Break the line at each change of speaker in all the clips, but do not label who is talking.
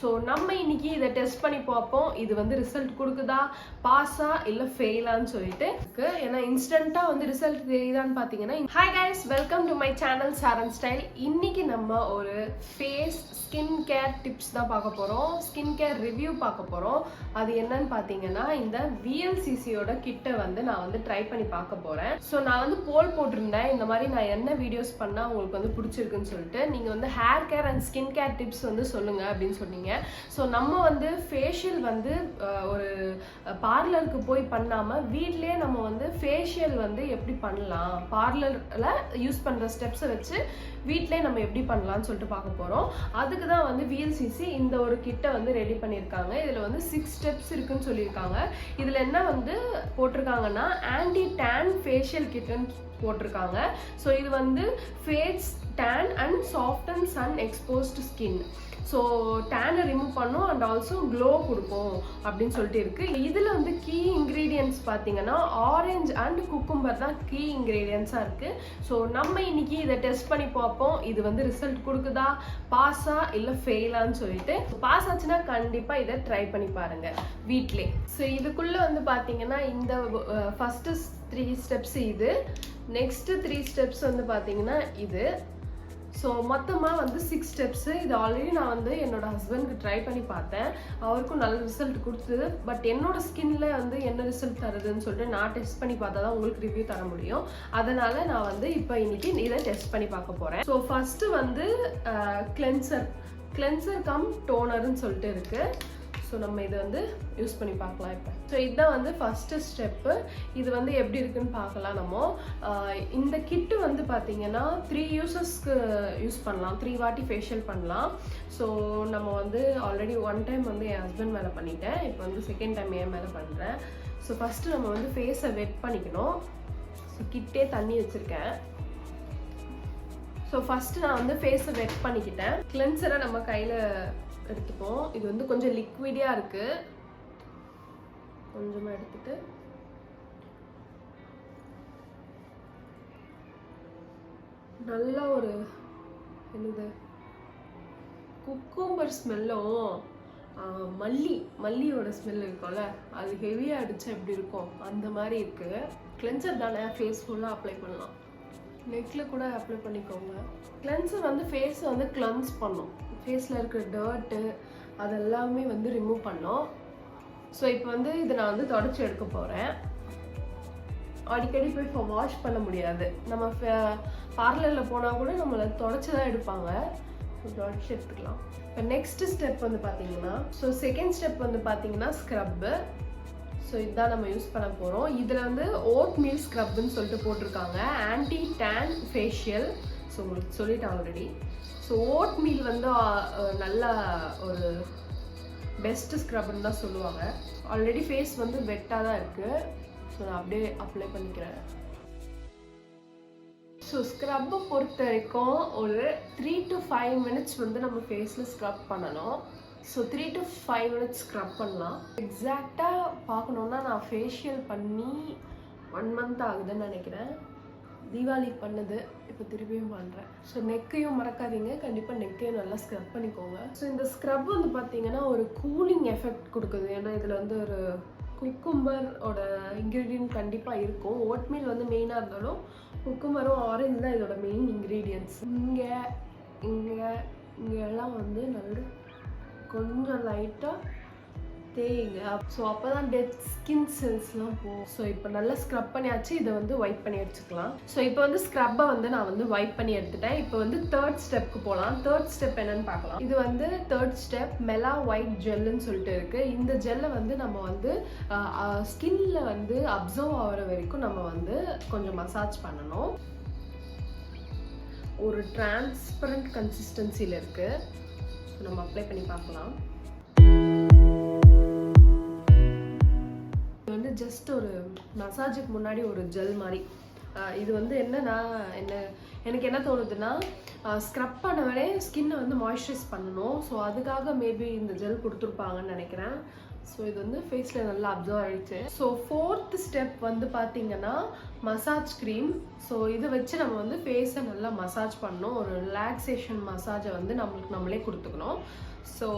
So நம்ம இன்னைக்கு இதை டெஸ்ட் பண்ணி பார்ப்போம். இது வந்து ரிசல்ட் கொடுக்குதா, பாஸா இல்லை ஃபெயிலான்னு சொல்லிட்டு ஏன்னா இன்ஸ்டன்ட்டாக வந்து ரிசல்ட் தெரியுதான்னு பார்த்தீங்கன்னா. Hi guys, welcome to my channel Saran style. இன்னைக்கு நம்ம ஒரு ஃபேஸ் ஸ்கின் கேர் டிப்ஸ் தான் பார்க்க போகிறோம். ஸ்கின் கேர் ரிவ்யூ பார்க்க போகிறோம். அது என்னன்னு பார்த்தீங்கன்னா, இந்த VLCCயோட கிட்டை வந்து நான் வந்து ட்ரை பண்ணி பார்க்க போகிறேன். ஸோ நான் வந்து போல் போட்டிருந்தேன், இந்த மாதிரி நான் என்ன வீடியோஸ் பண்ணால் உங்களுக்கு வந்து பிடிச்சிருக்குன்னு சொல்லிட்டு. நீங்கள் வந்து hair care and skin care tips வந்து சொல்லுங்கள் அப்படின்னு சொன்னீங்க. ஸோ நம்ம வந்து ஃபேஷியல் வந்து ஒரு பார்லருக்கு போய் பண்ணாமல் வீட்லேயே நம்ம வந்து ஃபேஷியல் வந்து எப்படி பண்ணலாம், பார்லரில் யூஸ் பண்ணுற ஸ்டெப்ஸை வச்சு வீட்டிலே நம்ம எப்படி பண்ணலாம்னு சொல்லிட்டு பார்க்க போகிறோம். அதுக்கு தான் வந்து VLCC இந்த ஒரு கிட்டை வந்து ரெடி பண்ணியிருக்காங்க. இதில் வந்து 6 ஸ்டெப்ஸ் இருக்குன்னு சொல்லியிருக்காங்க. இதில் என்ன வந்து போட்டிருக்காங்கன்னா, ஆன்டி டேன் ஃபேஷியல் கிட்டுன்னு போட்டிருக்காங்க. ஸோ இது வந்து face tan and soft and sun exposed skin. So டேனை ரிமூவ் பண்ணும் அண்ட் ஆல்சோ க்ளோ கொடுக்கும் அப்படின்னு சொல்லிட்டு இருக்கு. இதில் வந்து கீ இன்க்ரீடியன்ட்ஸ் பார்த்தீங்கன்னா ஆரஞ்ச் அண்ட் குக்கும்பர் தான் கீ இன்க்ரீடியன்ஸாக இருக்குது. ஸோ நம்ம இன்னைக்கு இதை டெஸ்ட் பண்ணி பார்ப்போம். இது வந்து ரிசல்ட் கொடுக்குதா, பாஸா இல்லை ஃபெயிலான்னு சொல்லிட்டு. பாஸ் ஆச்சுன்னா கண்டிப்பாக இதை ட்ரை பண்ணி பாருங்கள் வீட்டிலே. ஸோ இதுக்குள்ளே வந்து பார்த்தீங்கன்னா இந்த ஃபஸ்ட்டு 3 ஸ்டெப்ஸ் இது, நெக்ஸ்ட்டு 3 ஸ்டெப்ஸ் வந்து பார்த்தீங்கன்னா இது. ஸோ மொத்தமாக வந்து 6 ஸ்டெப்ஸு. இது ஆல்ரெடி நான் வந்து என்னோட ஹஸ்பண்ட்க்கு ட்ரை பண்ணி பார்த்தேன், அவருக்கும் நல்ல ரிசல்ட் கொடுத்தது. பட் என்னோட ஸ்கின்ல வந்து என்ன ரிசல்ட் தருதுன்னு சொல்லிட்டு நான் டெஸ்ட் பண்ணி பார்த்தா தான் உங்களுக்கு ரிவ்யூ தர முடியும். அதனால நான் வந்து இப்போ இன்னைக்கு இதை டெஸ்ட் பண்ணி பார்க்க போகிறேன். ஸோ ஃபஸ்ட்டு வந்து கிளென்சர் கம் டோனர்னு சொல்லிட்டு இருக்கு. ஸோ நம்ம இதை வந்து யூஸ் பண்ணி பார்க்கலாம் இப்போ. ஸோ இதுதான் வந்து ஃபஸ்ட்டு ஸ்டெப்பு. இது வந்து எப்படி இருக்குன்னு பார்க்கலாம் நம்ம. இந்த கிட்டு வந்து பார்த்தீங்கன்னா 3 யூசஸ்க்கு யூஸ் பண்ணலாம், 3 வாட்டி ஃபேஷியல் பண்ணலாம். ஸோ நம்ம வந்து ஆல்ரெடி 1 டைம் வந்து என் ஹஸ்பண்ட் மேலே பண்ணிட்டேன், இப்போ வந்து 2nd டைம் என் மேலே பண்ணுறேன். ஸோ ஃபஸ்ட்டு நம்ம வந்து ஃபேஸை வெட் பண்ணிக்கணும். ஸோ கிட்டே தண்ணி வச்சுருக்கேன். ஸோ ஃபஸ்ட்டு நான் வந்து ஃபேஸை வெட் பண்ணிக்கிட்டேன். கிளென்சரை நம்ம கையில் எடுத்துப்போம். இது வந்து கொஞ்சம் லிக்விடியாக இருக்குது, கொஞ்சமாக எடுத்துட்டு நல்லா ஒரு என்னது குக்கும்பர் ஸ்மெல்லும் மல்லியோட ஸ்மெல் இருக்கும்ல, அது ஹெவியாக அடித்தா எப்படி இருக்கும் அந்த மாதிரி இருக்குது. கிளென்சர் தானே, ஃபேஸ் ஃபுல்லாக அப்ளை பண்ணலாம், நெக்கில் கூட அப்ளை பண்ணிக்கோங்க. கிளென்சர் வந்து ஃபேஸை வந்து கிளென்ஸ் பண்ணும், ஃபேஸில் இருக்கிற டர்ட்டு அதெல்லாமே வந்து ரிமூவ் பண்ணோம். ஸோ இப்போ வந்து இதை நான் வந்து தொடச்சி எடுக்க போகிறேன். அடிக்கடி போய் இப்போ வாஷ் பண்ண முடியாது, நம்ம பார்லரில் போனால் கூட நம்மளை தொடச்சி தான் எடுப்பாங்க. தொடச்சி எடுத்துக்கலாம். இப்போ நெக்ஸ்ட் ஸ்டெப் வந்து பார்த்தீங்கன்னா, ஸோ 2nd ஸ்டெப் வந்து பார்த்தீங்கன்னா ஸ்க்ரப்பு. ஸோ இதுதான் நம்ம யூஸ் பண்ண போகிறோம். இதில் வந்து ஓட் மீல் ஸ்க்ரப்னு சொல்லிட்டு போட்டிருக்காங்க, ஆன்டி டேன் ஃபேஷியல். ஸோ உங்களுக்கு சொல்லிட்டேன் ஆல்ரெடி. ஸோ ஓட் மீல் வந்து நல்ல ஒரு பெஸ்ட் ஸ்க்ரப்னு தான் சொல்லுவாங்க. ஆல்ரெடி ஃபேஸ் வந்து வெட்டாக தான் இருக்குது. ஸோ நான் அப்படியே அப்ளை பண்ணிக்கிறேன். ஸோ ஸ்க்ரப்பை பொறுத்த வரைக்கும் ஒரு 3 to 5 minutes வந்து நம்ம ஃபேஸில் ஸ்க்ரப் பண்ணணும். ஸோ 3 to 5 minutes ஸ்க்ரப் பண்ணலாம். எக்ஸாக்டாக பார்க்கணுன்னா நான் ஃபேஷியல் பண்ணி 1 month ஆகுதுன்னு நினைக்கிறேன். தீபாவளி பண்ணது, இப்போ திருப்பியும் பண்ணுறேன். ஸோ நெக்கையும் மறக்காதீங்க, கண்டிப்பாக நெக்கையும் நல்லா ஸ்க்ரப் பண்ணிக்கோங்க. ஸோ இந்த ஸ்க்ரப் வந்து பார்த்தீங்கன்னா ஒரு கூலிங் எஃபெக்ட் கொடுக்குது. ஏன்னா இதில் வந்து ஒரு குக்கும்பரோட இன்க்ரீடியன்ட் கண்டிப்பாக இருக்கும். ஓட்மீல் வந்து மெயினாக இருந்தாலும் குக்கும்பரும் ஆரஞ்சு தான் இதோட மெயின் இன்க்ரீடியன்ட்ஸ். இங்கெல்லாம் வந்து நல்ல கொஞ்சம் லைட்டாக தேய்ங்க. ஸோ அப்போ தான் டெட் ஸ்கின் செல்ஸ்லாம் போகும். ஸோ இப்போ நல்லா ஸ்க்ரப் பண்ணியாச்சு, இதை வந்து வைப் பண்ணி எடுத்துக்கலாம். ஸோ இப்போ வந்து ஸ்க்ரப்பை வந்து நான் வந்து வைப் பண்ணி எடுத்துட்டேன். இப்போ வந்து 3rd ஸ்டெப்க்கு போகலாம். 3rd ஸ்டெப் என்னன்னு பார்க்கலாம். இது வந்து 3rd ஸ்டெப் மெலா ஒயிட் ஜெல்லுன்னு சொல்லிட்டு இருக்குது. இந்த ஜெல்லை வந்து நம்ம வந்து ஸ்கின்ல வந்து அப்சர்வ் ஆகிற வரைக்கும் நம்ம வந்து கொஞ்சம் மசாஜ் பண்ணணும். ஒரு டிரான்ஸ்பரண்ட் கன்சிஸ்டன்சியில் இருக்குது. ஸோ நம்ம அப்ளை பண்ணி பார்க்கலாம். வந்து ஜஸ்ட் ஒரு மசாஜுக்கு முன்னாடி ஒரு ஜெல் மாதிரி. இது வந்து என்னன்னா எனக்கு என்ன தோணுதுன்னா, ஸ்க்ரப் பண்ணவனே ஸ்கின்னை வந்து மாய்ஸ்சரைஸ் பண்ணணும். ஸோ அதுக்காக மேபி இந்த ஜெல் கொடுத்துருப்பாங்கன்னு நினைக்கிறேன். ஸோ இது வந்து ஃபேஸில் நல்லா அப்சர்வ் ஆகிடுச்சு. ஸோ 4th ஸ்டெப் வந்து பார்த்தீங்கன்னா மசாஜ் க்ரீம். ஸோ இதை வச்சு நம்ம வந்து ஃபேஸை நல்லா மசாஜ் பண்ணணும். ஒரு ரிலாக்ஸேஷன் மசாஜை வந்து நம்மளே கொடுத்துக்கணும். ஸோ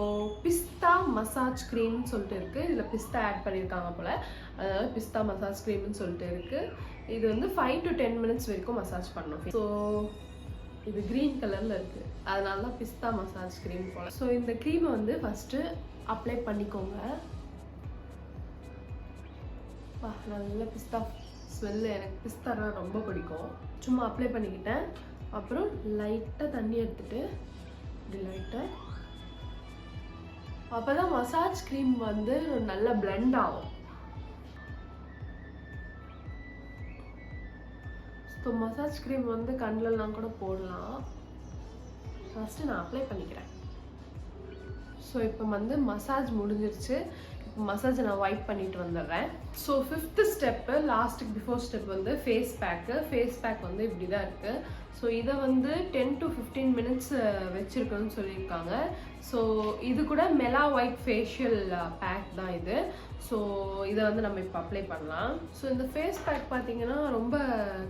பிஸ்தா மசாஜ் க்ரீம்னு சொல்லிட்டு இருக்குது. இதில் பிஸ்தா ஆட் பண்ணியிருக்காங்க போல், அதனால் பிஸ்தா மசாஜ் க்ரீம்னு சொல்லிட்டு இருக்குது. இது வந்து 5 to 10 minutes வரைக்கும் மசாஜ் பண்ணணும். ஸோ இது க்ரீன் கலரில் இருக்குது, அதனால தான் பிஸ்தா மசாஜ் க்ரீம் போல். ஸோ இந்த க்ரீமை வந்து ஃபஸ்ட்டு அப்ளை பண்ணிக்கோங்க. நல்ல பிஸ்தா ஸ்மெல்லு, எனக்கு பிஸ்தானா ரொம்ப பிடிக்கும். சும்மா அப்ளை பண்ணிக்கிட்டேன். அப்புறம் லைட்டாக தண்ணி எடுத்துகிட்டு இப்படி லைட்டாக, அப்போ தான் மசாஜ் க்ரீம் வந்து நல்லா பிளெண்ட் ஆகும். ஸோ மசாஜ் க்ரீம் வந்து கண்ணிலலாம் கூட போடலாம். ஃபஸ்ட்டு நான் அப்ளை பண்ணிக்கிறேன். ஸோ இப்போ வந்து மசாஜ் முடிஞ்சிருச்சு. இப்போ மசாஜை நான் வைப் பண்ணிட்டு வந்துடுறேன். ஸோ 5th ஸ்டெப்பு, லாஸ்ட்டுக்கு பிஃபோர் ஸ்டெப் வந்து ஃபேஸ் பேக்கு. ஃபேஸ் பேக் வந்து இப்படி தான் இருக்குது. ஸோ இதை வந்து 10 to 15 minutes வச்சுருக்கணும்னு சொல்லியிருக்காங்க. ஸோ இது கூட மெலா ஒயிட் ஃபேஷியல் பேக் தான் இது. ஸோ இதை வந்து நம்ம இப்போ அப்ளை பண்ணலாம். ஸோ இந்த ஃபேஸ் பேக் பார்த்தீங்கன்னா ரொம்ப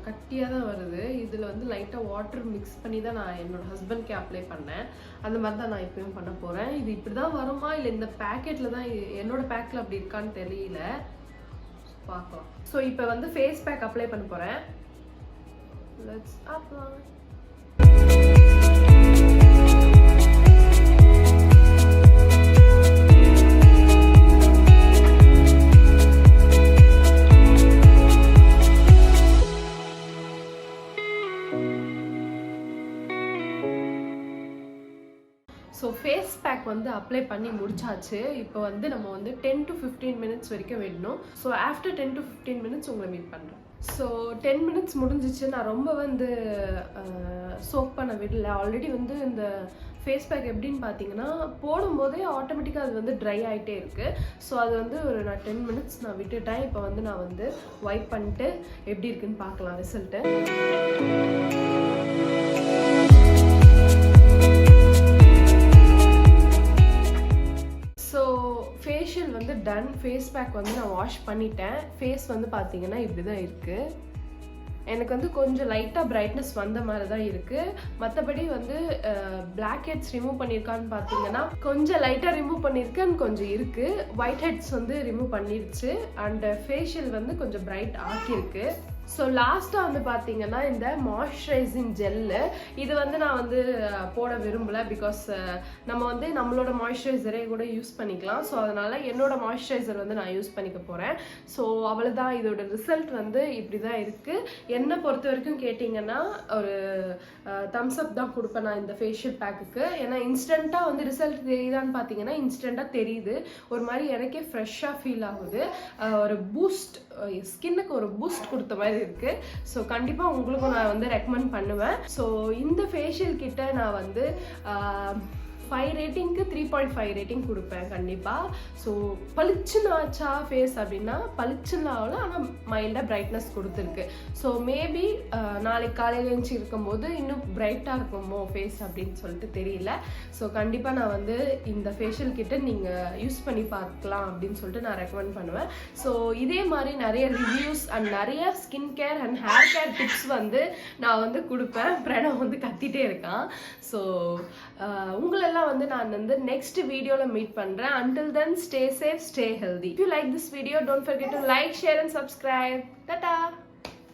கட்டியாக தான் வருது. இதில் வந்து லைட்டாக வாட்டர் மிக்ஸ் பண்ணி தான் நான் என்னோடய ஹஸ்பண்ட்கே அப்ளை பண்ணேன். அந்த மாதிரி தான் நான் இப்போயும் பண்ண போகிறேன். இது இப்படி தான் வருமா இல்லை இந்த பேக்கெட்டில் தான், என்னோடய பேக்கில் அப்படி இருக்கான்னு தெரியல, பார்க்கலாம். ஸோ இப்போ வந்து ஃபேஸ் பேக் அப்ளை பண்ண போகிறேன். Let's apply. So face pack வந்து அப்ளை பண்ணி முடிச்சாச்சு. இப்போ வந்து நம்ம வந்து 10 to 15 minutes வரைக்கும் விடணும். ஸோ ஆஃப்டர் 10 to 15 minutes உங்களை மீட் பண்ணுறேன். ஸோ 10 minutes முடிஞ்சிச்சு. நான் ரொம்ப வந்து சோக் பண்ண விடல. ஆல்ரெடி வந்து இந்த ஃபேஸ் பேக் எப்படின்னு பார்த்தீங்கன்னா, போடும்போதே ஆட்டோமேட்டிக்காக அது வந்து ட்ரை ஆகிட்டே இருக்குது. ஸோ அது வந்து நான் 10 minutes நான் விட்டுட்டேன். இப்போ வந்து நான் வந்து வைப் பண்ணிட்டு எப்படி இருக்குன்னு பார்க்கலாம் ரிசல்ட்டு. ஃபேஷியல் வந்து டன். ஃபேஸ் பேக் வந்து நான் வாஷ் பண்ணிட்டேன். ஃபேஸ் வந்து பார்த்தீங்கன்னா இப்படி தான் இருக்குது. எனக்கு வந்து கொஞ்சம் லைட்டாக பிரைட்னஸ் வந்த மாதிரி தான் இருக்குது. மற்றபடி வந்து பிளாக் ஹெட்ஸ் ரிமூவ் பண்ணியிருக்கான்னு பார்த்தீங்கன்னா கொஞ்சம் லைட்டாக ரிமூவ் பண்ணியிருக்கேன், கொஞ்சம் இருக்குது. ஒயிட் ஹெட்ஸ் வந்து ரிமூவ் பண்ணிடுச்சு. அண்ட் ஃபேஷியல் வந்து கொஞ்சம் பிரைட் ஆக்கியிருக்கு. ஸோ லாஸ்ட்டாக வந்து பார்த்தீங்கன்னா இந்த மாய்ஸ்சரைசிங் ஜெல்லு, இது வந்து நான் வந்து போட விரும்பலை. பிகாஸ் நம்ம வந்து நம்மளோட மாய்ஸ்சரைசரே கூட யூஸ் பண்ணிக்கலாம். ஸோ அதனால் என்னோட மாய்ஸ்சரைசர் வந்து நான் யூஸ் பண்ணிக்க போகிறேன். ஸோ அவ்வளோதான், இதோட ரிசல்ட் வந்து இப்படி தான் இருக்குது. என்னை பொறுத்த வரைக்கும் கேட்டிங்கன்னா ஒரு தம்ஸ் அப் தான் கொடுப்பேன் நான் இந்த ஃபேஷியல் பேக்குக்கு. ஏன்னா இன்ஸ்டண்ட்டாக வந்து ரிசல்ட் தெரியுதான்னு பார்த்தீங்கன்னா இன்ஸ்டண்ட்டாக தெரியுது. ஒரு மாதிரி எனக்கே ஃப்ரெஷ்ஷாக ஃபீல் ஆகுது. ஒரு பூஸ்ட், ஸ்கின்னுக்கு ஒரு பூஸ்ட் கொடுத்த மாதிரி இருக்கு. ஸோ கண்டிப்பாக உங்களுக்கும் நான் வந்து ரெக்கமெண்ட் பண்ணுவேன். ஸோ இந்த ஃபேஷியல் கிட்ட நான் வந்து 5 ரேட்டிங்க்கு 3.5 ரேட்டிங் கொடுப்பேன் கண்டிப்பாக. ஸோ பளிச்சுன்னு ஆச்சா ஃபேஸ் அப்படின்னா பளிச்சுன்னு ஆகல, ஆனால் மைல்டாக பிரைட்னஸ் கொடுத்துருக்கு. ஸோ மேபி நாளைக்கு காலையில் எழுந்துச்சி இருக்கும்போது இன்னும் பிரைட்டாக இருக்குமோ ஃபேஸ் அப்படின்னு சொல்லிட்டு தெரியல. ஸோ கண்டிப்பாக நான் வந்து இந்த ஃபேஷியல் கிட்ட நீங்கள் யூஸ் பண்ணி பார்க்கலாம் அப்படின்னு சொல்லிட்டு நான் ரெக்கமெண்ட் பண்ணுவேன். ஸோ இதே மாதிரி நிறைய ரிவ்யூஸ் அண்ட் நிறைய skin care and hair care tips வந்து நான் வந்து கொடுப்பேன். பிரணவ் வந்து கத்திட்டே இருக்கான். ஸோ உங்களெல்லாம் வந்து நான் வந்து நெக்ஸ்ட் வீடியோல மீட் பண்றேன். until then stay safe, stay healthy. If you like this video, don't forget to like, share and subscribe. Tata.